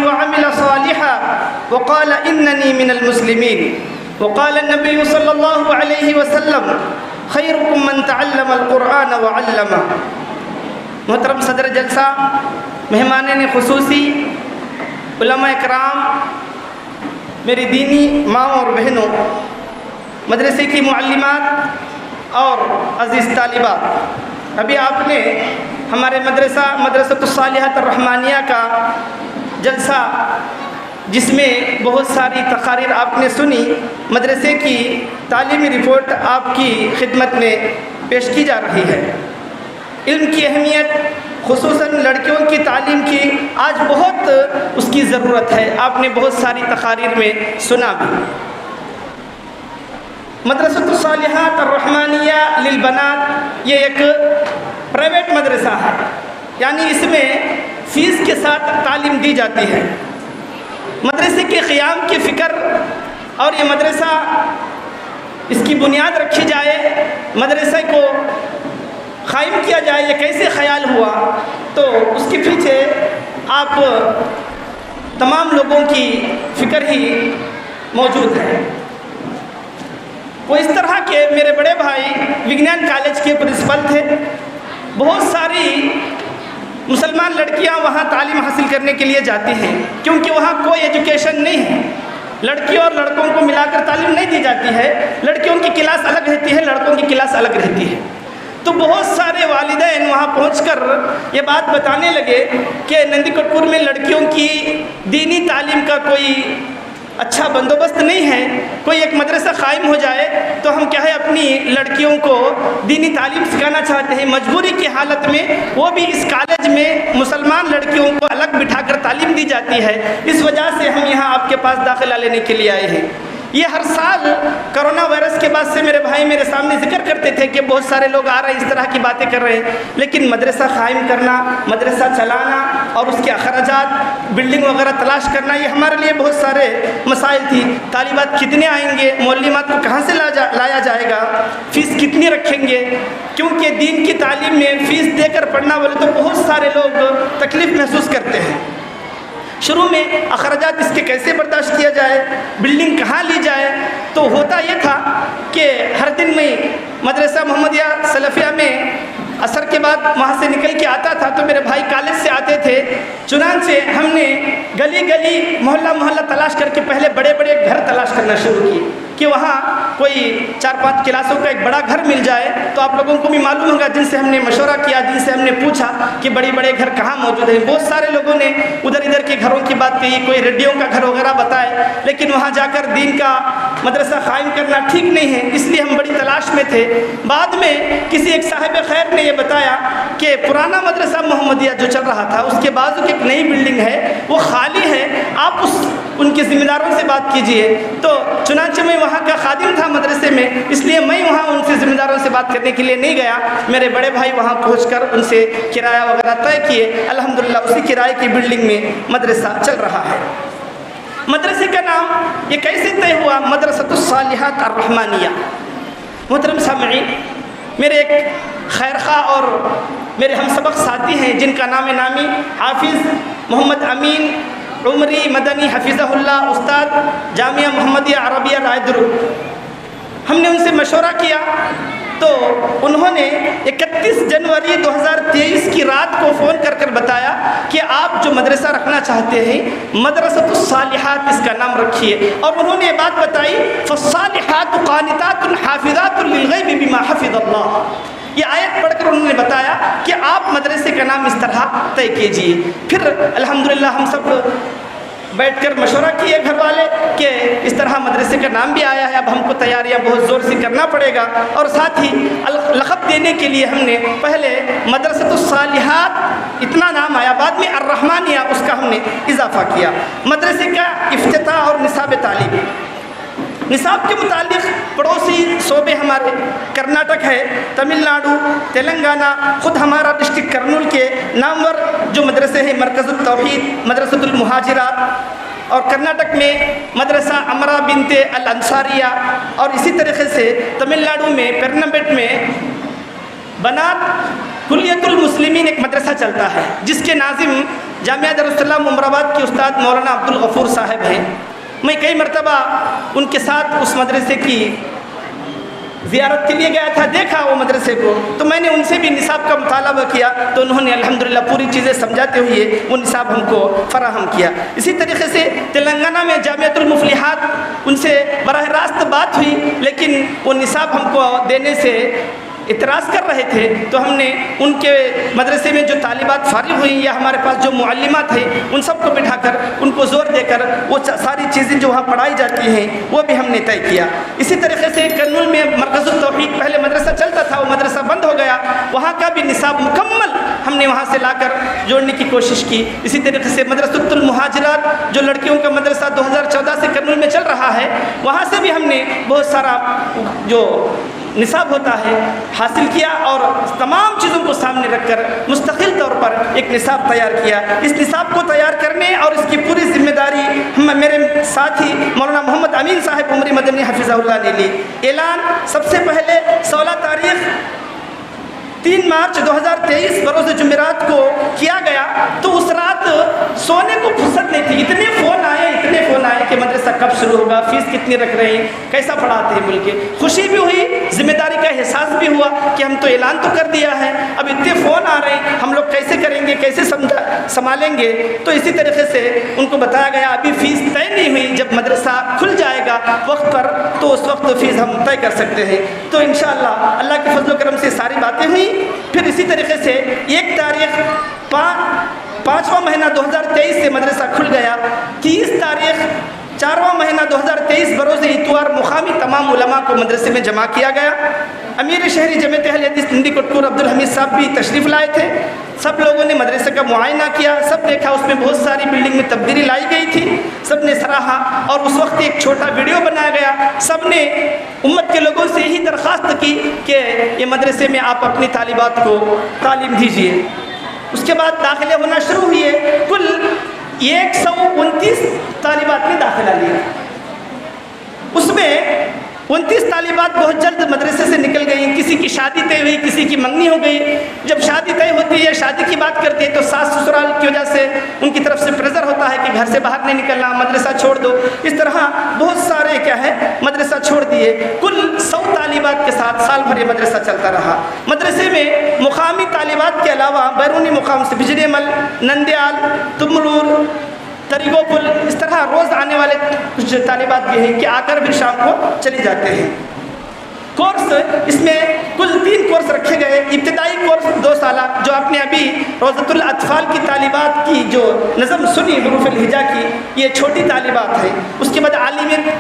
وعمل صالحا وقال إنني من المسلمين وقال النبي صلى الله عليه وسلم خيركم من تعلم القرآن وعلمه۔ محترم صدر جلسہ، مہمانین خصوصی، علماء کرام، میری دینی ماں اور بہنوں، مدرسے کی معلمات اور عزیز طالبات، ابھی آپ نے ہمارے مدرسۃ الصالحات الرحمانیہ کا جلسہ، جس میں بہت ساری تقاریر آپ نے سنی، مدرسے کی تعلیمی رپورٹ آپ کی خدمت میں پیش کی جا رہی ہے۔ علم کی اہمیت، خصوصاً لڑکیوں کی تعلیم کی، آج بہت اس کی ضرورت ہے، آپ نے بہت ساری تقاریر میں سنا بھی۔ مدرسۃ الصالحات الرحمانیہ للبنات یہ ایک پرائیویٹ مدرسہ ہے، یعنی اس میں فیس کے ساتھ تعلیم دی جاتی ہے۔ مدرسے کے قیام کی فکر اور یہ مدرسہ، اس کی بنیاد رکھی جائے، مدرسے کو قائم کیا جائے، یہ کیسے خیال ہوا، تو اس کے پیچھے آپ تمام لوگوں کی فکر ہی موجود ہے۔ وہ اس طرح کے میرے بڑے بھائی وگیان کالج کے پرنسپل تھے، بہت ساری مسلمان لڑکیاں وہاں تعلیم حاصل کرنے کے لیے جاتی ہیں، کیونکہ وہاں کوئی ایجوکیشن نہیں ہے، لڑکیوں اور لڑکوں کو ملا کر تعلیم نہیں دی جاتی ہے، لڑکیوں کی کلاس الگ رہتی ہے، لڑکوں کی کلاس الگ رہتی ہے۔ تو بہت سارے والدین وہاں پہنچ کر یہ بات بتانے لگے کہ نندی کٹپور میں لڑکیوں کی دینی تعلیم کا کوئی اچھا بندوبست نہیں ہے، کوئی ایک مدرسہ قائم ہو جائے تو ہم کیا ہے اپنی لڑکیوں کو دینی تعلیم سکھانا چاہتے ہیں۔ مجبوری کی حالت میں وہ بھی اس کالج میں مسلمان لڑکیوں کو الگ بٹھا کر تعلیم دی جاتی ہے، اس وجہ سے ہم یہاں آپ کے پاس داخلہ لینے کے لیے آئے ہیں۔ یہ ہر سال کرونا وائرس کے بعد سے میرے بھائی میرے سامنے ذکر کرتے تھے کہ بہت سارے لوگ آ رہے ہیں، اس طرح کی باتیں کر رہے ہیں، لیکن مدرسہ قائم کرنا، مدرسہ چلانا اور اس کے اخراجات، بلڈنگ وغیرہ تلاش کرنا، یہ ہمارے لیے بہت سارے مسائل تھی۔ طالبات کتنے آئیں گے، معلمات کو کہاں سے لایا جائے گا، فیس کتنی رکھیں گے، کیونکہ دین کی تعلیم میں فیس دے کر پڑھنا بولے تو بہت سارے لوگ تکلیف محسوس کرتے ہیں۔ شروع میں اخراجات اس کے کیسے برداشت کیا جائے، بلڈنگ کہاں لی جائے، تو ہوتا یہ تھا کہ ہر دن میں مدرسہ محمدیہ سلفیہ میں عصر کے بعد وہاں سے نکل کے آتا تھا تو میرے بھائی کالج سے آتے تھے، چنانچہ ہم نے گلی گلی محلہ محلہ تلاش کر کے پہلے بڑے بڑے گھر تلاش کرنا شروع کیے کہ وہاں کوئی 4-5 کلاسوں کا ایک بڑا گھر مل جائے۔ تو آپ لوگوں کو بھی معلوم ہوگا، جن سے ہم نے مشورہ کیا، جن سے ہم نے پوچھا کہ بڑے بڑے گھر کہاں موجود ہیں، بہت سارے لوگوں نے ادھر ادھر کے گھروں کی بات کہی، کوئی ریڈیو کا گھر وغیرہ بتائے، لیکن وہاں جا کر دین کا مدرسہ قائم کرنا ٹھیک نہیں ہے، اس لیے ہم بڑی تلاش میں تھے۔ بعد میں کسی ایک صاحب خیر نے یہ بتایا کہ پرانا مدرسہ محمدیہ جو چل رہا تھا، اس کے بازو کی ایک نئی بلڈنگ ہے، وہ خالی ہے، آپ ان کے ذمہ داروں سے بات کیجئے۔ تو چنانچہ میں وہاں کا خادم تھا مدرسے میں، اس لیے میں وہاں ان سے ذمہ داروں سے بات کرنے کے لیے نہیں گیا، میرے بڑے بھائی وہاں پہنچ کر ان سے کرایہ وغیرہ طے کیے، الحمدللہ اسی کرایے کی بلڈنگ میں مدرسہ چل رہا ہے۔ مدرسے کا نام یہ کیسے طے ہوا؟ مدرسۃ الصالحات الرحمانیہ۔ محترم سامعین، میرے ایک خیرخواہ اور میرے ہم سبق ساتھی ہیں جن کا نام نامی حافظ محمد امین عمری مدنی حفظہ اللہ، استاد جامعہ محمدیہ عربیہ رائے درو۔ ہم نے ان سے مشورہ کیا تو انہوں نے 31 جنوری 2023 کی رات کو فون کر کر بتایا کہ آپ جو مدرسہ رکھنا چاہتے ہیں مدرسۃ الصالحات اس کا نام رکھیے، اور انہوں نے یہ بات بتائی فالصالحات قانتات حافظات للغیب بما حفظ اللہ۔ یہ آیت پڑھ کر انہوں نے بتایا کہ آپ مدرسے کا نام اس طرح طے کیجیے۔ پھر الحمدللہ ہم سب بیٹھ کر مشورہ کیے گھر والے کہ اس طرح مدرسے کا نام بھی آیا ہے، اب ہم کو تیاریاں بہت زور سے کرنا پڑے گا، اور ساتھ ہی لقب دینے کے لیے ہم نے پہلے مدرسۃ الصالحات اتنا نام آیا، بعد میں الرحمانیہ اس کا ہم نے اضافہ کیا۔ مدرسے کا افتتاح اور نصاب تعلیم، نصاب کے متعلق پڑوسی صوبے ہمارے کرناٹک ہے، تمل ناڈو، تلنگانہ، خود ہمارا ڈسٹرکٹ کرنول کے نامور جو مدرسے ہیں مرکز التوحید، مدرسۃ المہاجرات، اور کرناٹک میں مدرسہ امرا بنت الانصاریہ، اور اسی طریقے سے تمل ناڈو میں پیرنمبیٹ میں بنات کلیت المسلمین ایک مدرسہ چلتا ہے جس کے ناظم جامعہ دارالسلام عمر آباد کے استاد مولانا عبدالغفور صاحب ہیں. میں کئی مرتبہ ان کے ساتھ اس مدرسے کی زیارت کے لیے گیا تھا, دیکھا وہ مدرسے کو, تو میں نے ان سے بھی نصاب کا مطالبہ کیا, تو انہوں نے الحمدللہ پوری چیزیں سمجھاتے ہوئے وہ نصاب ہم کو فراہم کیا. اسی طریقے سے تلنگانہ میں جامعۃ المفلحات, ان سے براہ راست بات ہوئی, لیکن وہ نصاب ہم کو دینے سے اعتراض کر رہے تھے, تو ہم نے ان کے مدرسے میں جو طالبات فارغ ہوئی یا ہمارے پاس جو معلمات ہیں ان سب کو بٹھا کر ان کو زور دے کر وہ ساری چیزیں جو وہاں پڑھائی جاتی ہیں وہ بھی ہم نے طے کیا. اسی طریقے سے کرنول میں مرکز التوحید پہلے مدرسہ چلتا تھا, وہ مدرسہ بند ہو گیا, وہاں کا بھی نصاب مکمل ہم نے وہاں سے لا کر جوڑنے کی کوشش کی. اسی طریقے سے مدرسۃ المہاجرات جو لڑکیوں کا مدرسہ 2014 سے کرنول میں چل رہا ہے, وہاں سے بھی ہم نے بہت سارا جو نصاب ہوتا ہے حاصل کیا اور تمام چیزوں کو سامنے رکھ کر مستقل طور پر ایک نصاب تیار کیا. اس نصاب کو تیار کرنے اور اس کی پوری ذمہ داری میرے ساتھی مولانا محمد امین صاحب عمری مدنی حفظہ اللہ نے لی. اعلان سب سے پہلے 16 تاریخ 3 مارچ 2023 بروز جمعرات کو کیا گیا, تو اس رات سونے کو فرصت نہیں تھی, اتنے فون آئے کہ مدرسہ کب شروع ہوگا, فیس کتنی رکھ رہے ہیں, کیسا پڑھاتے ہیں بول کے. خوشی بھی ہوئی, ذمہ داری کا احساس بھی ہوا کہ ہم تو اعلان تو کر دیا ہے, اب اتنے فون آ رہے ہیں, ہم لوگ کیسے کریں گے, کیسے سنبھالیں گے. تو اسی طریقے سے ان کو بتایا گیا ابھی فیس طے نہیں ہوئی, جب مدرسہ کھل جائے گا وقت پر تو اس وقت فیس ہم طے کر سکتے ہیں. تو انشاءاللہ اللہ کے فضل و کرم سے ساری باتیں ہوئی. پھر اسی طریقے سے 1 تاریخ 5واں مہینہ 2023 سے مدرسہ کھل گیا. 30 تاریخ 4واں مہینہ 2023 بروز اتوار مقامی تمام علماء کو مدرسے میں جمع کیا گیا. امیر شہری جمعیت اہل حدیث نندی کوٹکور عبدالحمید صاحب بھی تشریف لائے تھے. سب لوگوں نے مدرسے کا معائنہ کیا, سب دیکھا اس میں بہت ساری بلڈنگ میں تبدیلی لائی گئی تھی, سب نے سراہا. اور اس وقت ایک چھوٹا ویڈیو بنایا گیا, سب نے امت کے لوگوں سے یہی درخواست کی کہ یہ مدرسے میں آپ اپنی طالبات کو تعلیم دیجیے. اس کے بعد داخلے ہونا شروع ہوئے. کل 129 طالبات نے داخلہ لیا. اس میں 29 طالبات بہت جلد مدرسے سے نکل گئیں. کسی کی شادی طے ہوئی, کسی کی منگنی ہو گئی. جب شادی طے ہوتی ہے, شادی کی بات کرتے ہیں, تو ساس سسرال کی وجہ سے ان کی طرف سے پریشر ہوتا ہے کہ گھر سے باہر نہیں نکلنا, مدرسہ چھوڑ دو. اس طرح بہت سارے کیا ہے مدرسہ چھوڑ دیے. کل 100 طالبات کے ساتھ سال بھر یہ مدرسہ چلتا رہا. مدرسے میں مقامی طالبات کے علاوہ بیرونی مقام سے بجری مل, نندیال, تمرور, تریگو پل, اس طرح روز آنے والے کچھ طالبات بھی ہیں کہ آ کر بھی شام کو چلے جاتے ہیں. کورس اس میں کل 3 کورس رکھے گئے. ابتدائی کورس 2 سالہ جو آپ نے ابھی روضۃ الاطفال کی طالبات کی جو نظم سنی حروف الہجا کی, یہ چھوٹی طالبات ہیں. اس کے بعد عالمیت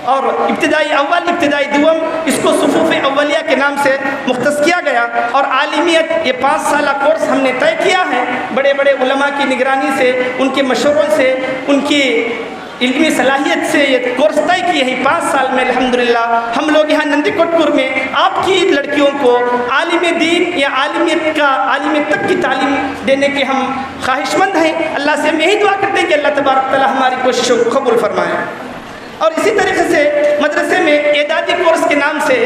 اور ابتدائی اول, ابتدائی دوم, اس کو صفوف اولیہ کے نام سے مختص کیا گیا. اور عالمیت یہ 5 سالہ کورس ہم نے طے کیا ہے. بڑے بڑے علماء کی نگرانی سے, ان کے مشوروں سے, ان کی علمی صلاحیت سے یہ کورس طے کیے ہیں. 5 سال میں الحمدللہ ہم لوگ یہاں نندی کوٹکور میں آپ کی لڑکیوں کو عالم دین یا عالمیت تک کی تعلیم دینے کے ہم خواہش مند ہیں. اللہ سے ہم یہی دعا کرتے ہیں کہ اللہ تبارک تعالی ہماری کوششوں کو قبول فرمائے. اور اسی طریقے سے مدرسے میں اعدادی کورس کے نام سے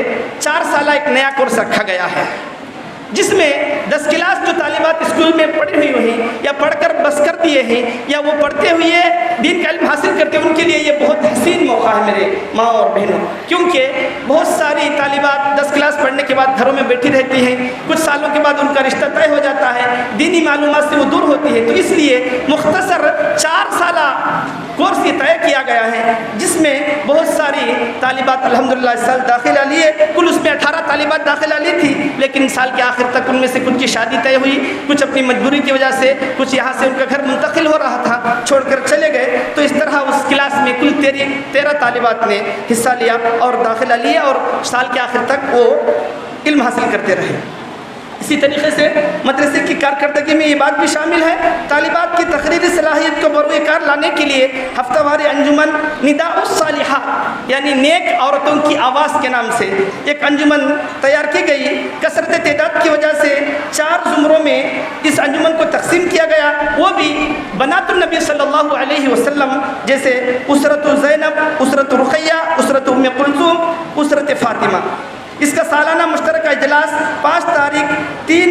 4 سالہ ایک نیا کورس رکھا گیا ہے, جس میں 10 کلاس جو طالبات اسکول میں پڑھی ہوئی ہیں یا پڑھ کر بس کر دیے ہیں یا وہ پڑھتے ہوئے دین کا علم حاصل کرتے ہیں, ان کے لیے یہ بہت حسین موقع ہے میرے ماں اور بہنوں. کیونکہ بہت ساری طالبات 10 کلاس پڑھنے کے بعد گھروں میں بیٹھی رہتی ہیں, کچھ سالوں کے بعد ان کا رشتہ طے ہو جاتا ہے, دینی معلومات سے وہ دور ہوتی ہے. تو اس لیے مختصر 4 سالہ کورس یہ طے کیا گیا ہے, جس میں بہت ساری طالبات الحمدللہ اس سال داخلہ لیے. کل اس میں 18 طالبات داخلہ لی تھی, لیکن سال کے آخر تک ان میں سے کچھ کی شادی طے ہوئی, کچھ اپنی مجبوری کی وجہ سے, کچھ یہاں سے ان کا گھر منتقل ہو رہا تھا, چھوڑ کر چلے گئے. تو اس طرح اس کلاس میں کل 13 طالبات نے حصہ لیا اور داخلہ لیا, اور سال کے آخر تک وہ علم حاصل کرتے رہے. اسی طریقے سے مدرسے کی کارکردگی میں یہ بات بھی شامل ہے, طالبات کی تقریری صلاحیت کو بروئے کار لانے کے لیے ہفتہ واری انجمن نداء الصالحات یعنی نیک عورتوں کی آواز کے نام سے ایک انجمن تیار کی گئی. کثرت تعداد کی وجہ سے 4 زمروں میں اس انجمن کو تقسیم کیا گیا, وہ بھی بنات النبی صلی اللہ علیہ وسلم, جیسے اسرت زینب, اسرت رقیہ, اسرت ام کلثوم, اسرت فاطمہ. اس کا سالانہ مشترکہ اجلاس 5 تاریخ 3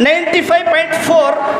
95.4,